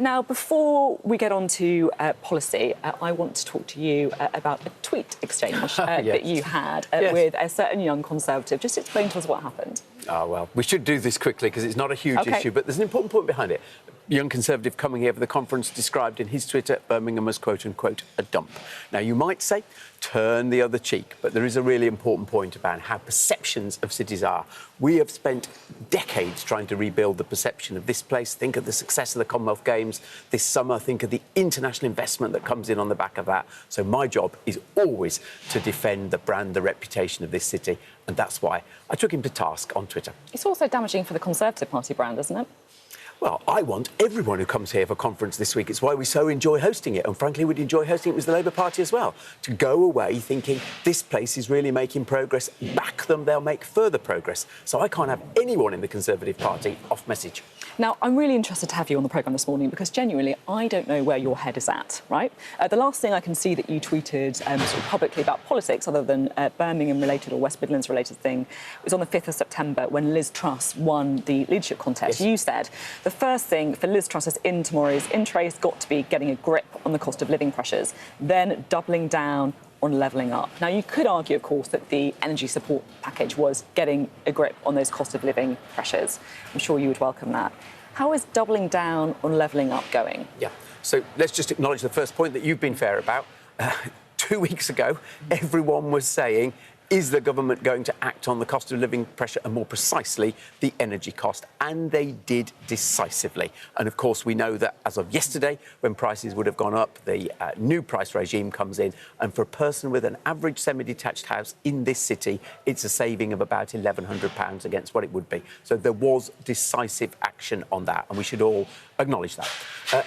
Now, before we get on to policy, I want to talk to you about a tweet exchange that you had with a certain young Conservative. Just explain to us what happened. Oh, well, we should do this quickly because it's not a huge issue, but there's an important point behind it. Young Conservative coming here for the conference described in his Twitter Birmingham as, quote-unquote, a dump. Now, you might say, turn the other cheek, but there is a really important point about how perceptions of cities are. We have spent decades trying to rebuild the perception of this place. Think of the success of the Commonwealth Games this summer. Think of the international investment that comes in on the back of that. So my job is always to defend the brand, the reputation of this city, and that's why I took him to task on Twitter. It's also damaging for the Conservative Party brand, isn't it? Well, I want everyone who comes here for conference this week. It's why we so enjoy hosting it. And frankly, we'd enjoy hosting it with the Labour Party as well. To go away thinking this place is really making progress, back them, they'll make further progress. So I can't have anyone in the Conservative Party off message. Now, I'm really interested to have you on the programme this morning because genuinely, I don't know where your head is at, right? The last thing I can see that you tweeted sort of publicly about politics, other than Birmingham-related or West Midlands-related thing, was on the 5th of September when Liz Truss won the leadership contest. Yes. You said the first thing for Liz Truss's in tomorrow's in-trace got to be getting a grip on the cost of living pressures, then doubling down on levelling up. Now, you could argue, of course, that the energy support package was getting a grip on those cost of living pressures. I'm sure you would welcome that. How is doubling down on levelling up going? Yeah, so let's just acknowledge the first point that you've been fair about. 2 weeks ago, everyone was saying, is the government going to act on the cost of living pressure and, more precisely, the energy cost? And they did decisively. And, of course, we know that as of yesterday, when prices would have gone up, the new price regime comes in. And for a person with an average semi-detached house in this city, it's a saving of about £1,100 against what it would be. So there was decisive action on that, and we should all acknowledge that.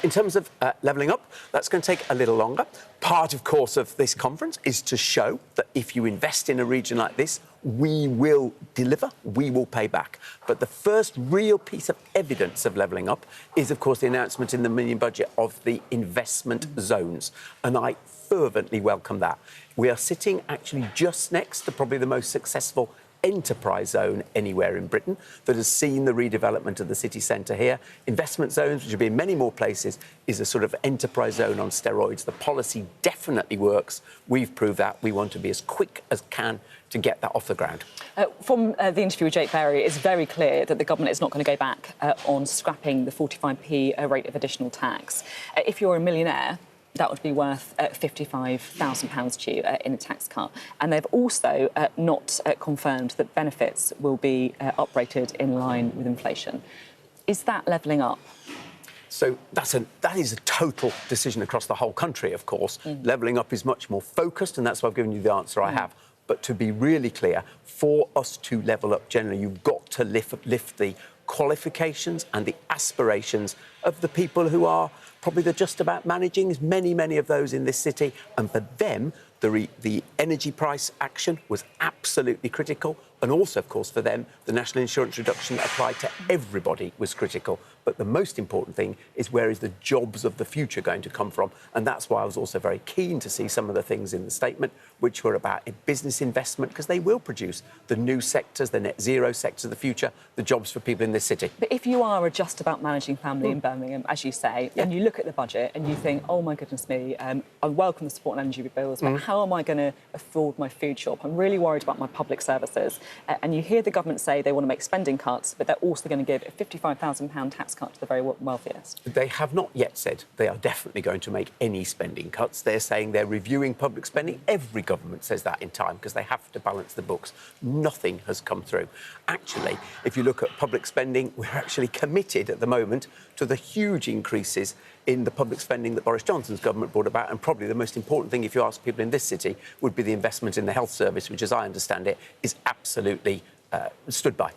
In terms of levelling up, that's going to take a little longer. Part, of course, of this conference is to show that if you invest in a region like this, we will deliver, we will pay back. But the first real piece of evidence of levelling up is, of course, the announcement in the million budget of the investment zones. And I fervently welcome that. We are sitting actually just next to probably the most successful enterprise zone anywhere in Britain that has seen the redevelopment of the city centre here. Investment zones, which will be in many more places, is a sort of enterprise zone on steroids. The policy definitely works. We've proved that. We want to be as quick as can to get that off the ground. From the interview with Jake Berry, it's very clear that the government is not going to go back on scrapping the 45p rate of additional tax. If you're a millionaire, that would be worth £55,000 to you in a tax cut. And they've also not confirmed that benefits will be uprated in line with inflation. Is that levelling up? So that is a total decision across the whole country, of course. Levelling up is much more focused, and that's why I've given you the answer I have. But to be really clear, for us to level up generally, you've got to lift the qualifications and the aspirations of the people who are probably the just about managing. There's many of those in this city, and for them the energy price action was absolutely critical, and also, of course, for them the national insurance reduction that applied to everybody was critical. But the most important thing is, where is the jobs of the future going to come from? And that's why I was also very keen to see some of the things in the statement which were about business investment, because they will produce the new sectors, the net zero sectors of the future, the jobs for people in this city. But if you are a just about managing family in Birmingham, as you say, and you look at the budget and you think, oh my goodness me, I welcome the support and energy bills, but how am I going to afford my food shop? I'm really worried about my public services. And you hear the government say they want to make spending cuts, but they're also going to give a £55,000 tax cut to the very wealthiest. They have not yet said they are definitely going to make any spending cuts. They're saying they're reviewing public spending. Every government says that in time because they have to balance the books. Nothing has come through. Actually, if you look at public spending, we're actually committed at the moment to the huge increases in the public spending that Boris Johnson's government brought about. And probably the most important thing, if you ask people in this city, would be the investment in the health service, which, as I understand it, is absolutely stood by.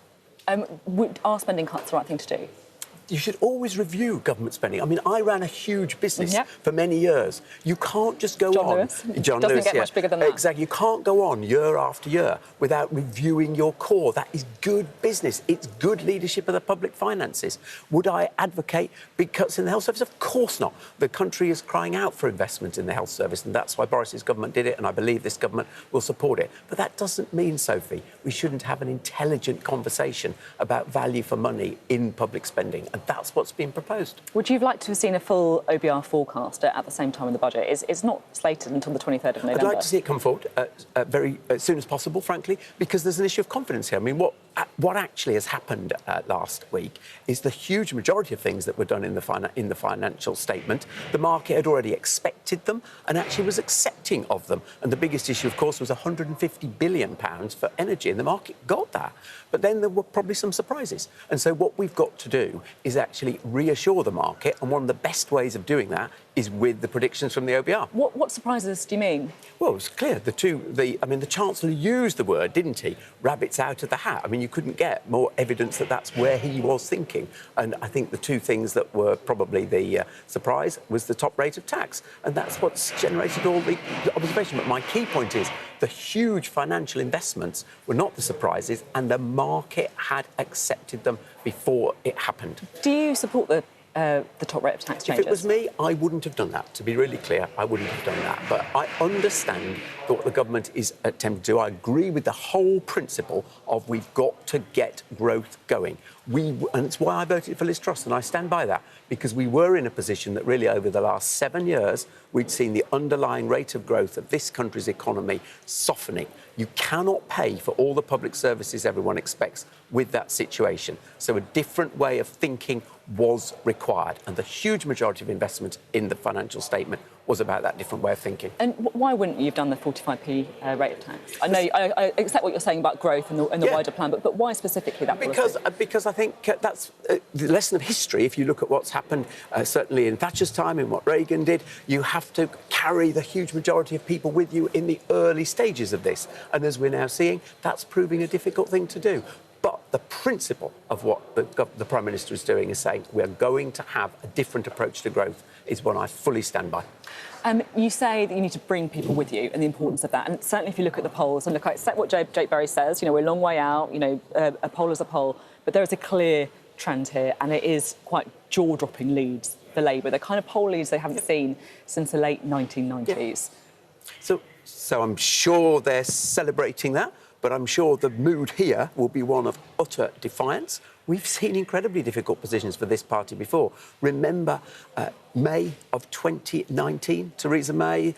Are spending cuts the right thing to do? You should always review government spending. I mean, I ran a huge business for many years. You can't just go on. John Lewis doesn't get much bigger than that. Exactly. You can't go on year after year without reviewing your core. That is good business. It's good leadership of the public finances. Would I advocate big cuts in the health service? Of course not. The country is crying out for investment in the health service, and that's why Boris's government did it, and I believe this government will support it. But that doesn't mean, Sophie, we shouldn't have an intelligent conversation about value for money in public spending. and that's what's been proposed. Would you have liked to have seen a full OBR forecast at the same time in the budget? It's not slated until the 23rd of November. I'd like to see it come forward very as soon as possible, frankly, because there's an issue of confidence here. I mean, what actually has happened last week is the huge majority of things that were done in the financial statement, the market had already expected them and actually was accepting of them. And the biggest issue, of course, was £150 billion for energy, and the market got that. But then there were probably some surprises. And so what we've got to do is actually reassure the market, and one of the best ways of doing that is with the predictions from the OBR. What surprises do you mean? Well, it's clear. The Chancellor used the word, didn't he? Rabbits out of the hat. I mean, you couldn't get more evidence that that's where he was thinking. And I think the two things that were probably the surprise was the top rate of tax. And that's what's generated all the observation. But my key point is the huge financial investments were not the surprises, and the market had accepted them before it happened. Do you support the top rate of tax changes? If it was me, I wouldn't have done that. To be really clear, I wouldn't have done that. But I understand what the government is attempting to do. I agree with the whole principle of we've got to get growth going. And it's why I voted for Liz Truss, and I stand by that, because we were in a position that really over the last 7 years, we'd seen the underlying rate of growth of this country's economy softening. You cannot pay for all the public services everyone expects with that situation. So a different way of thinking was required, and the huge majority of investment in the financial statement was about that different way of thinking. And why wouldn't you have done the 45p rate of tax? I know I accept what you're saying about growth and the wider plan, but why specifically that policy? Because I think that's the lesson of history. If you look at what's happened, certainly in Thatcher's time, in what Reagan did, you have to carry the huge majority of people with you in the early stages of this. And as we're now seeing, that's proving a difficult thing to do. But the principle of what the Prime Minister is doing is saying we are going to have a different approach to growth is one I fully stand by. You say that you need to bring people with you and the importance of that. And certainly if you look at the polls and look at what Jake Berry says, we're a long way out, a poll is a poll, but there is a clear trend here, and it is quite jaw-dropping leads for Labour, the kind of poll leads they haven't seen since the late 1990s. Yeah. So I'm sure they're celebrating that, but I'm sure the mood here will be one of utter defiance. We've seen incredibly difficult positions for this party before. Remember May of 2019, Theresa May,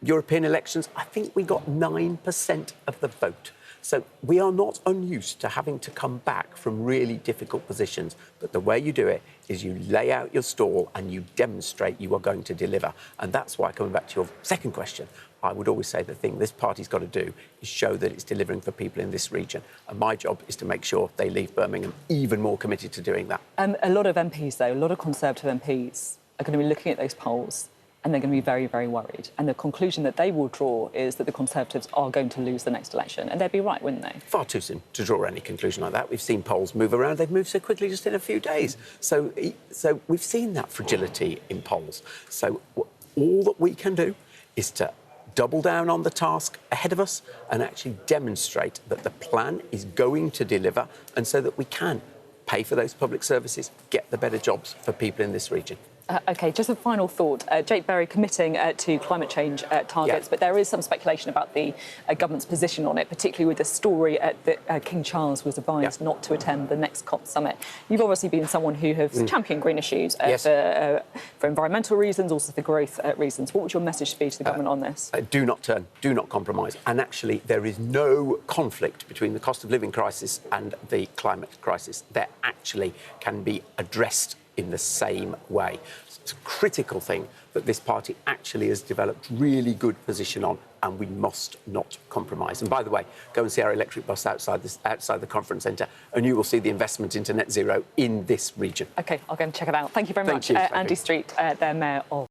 European elections, I think we got 9% of the vote. So we are not unused to having to come back from really difficult positions. But the way you do it is you lay out your stall and you demonstrate you are going to deliver. And that's why, coming back to your second question, I would always say the thing this party's got to do is show that it's delivering for people in this region. And my job is to make sure they leave Birmingham even more committed to doing that. A lot of MPs, though, a lot of Conservative MPs are going to be looking at those polls and they're going to be very, very worried. And the conclusion that they will draw is that the Conservatives are going to lose the next election. And they'd be right, wouldn't they? Far too soon to draw any conclusion like that. We've seen polls move around. They've moved so quickly just in a few days. So we've seen that fragility in polls. So all that we can do is to double down on the task ahead of us and actually demonstrate that the plan is going to deliver, and so that we can pay for those public services, get the better jobs for people in this region. OK, just a final thought. Jake Berry committing to climate change targets, but there is some speculation about the government's position on it, particularly with the story that King Charles was advised not to attend the next COP summit. You've obviously been someone who has championed green issues for environmental reasons, also for growth reasons. What would your message be to the government on this? Do not turn, do not compromise. And actually, there is no conflict between the cost of living crisis and the climate crisis. There actually can be addressed in the same way. It's a critical thing that this party actually has developed really good position on, and we must not compromise. And by the way, go and see our electric bus outside the conference centre, and you will see the investment into net zero in this region. OK, I'll go and check it out. Thank you very much. Andy Street, their Mayor of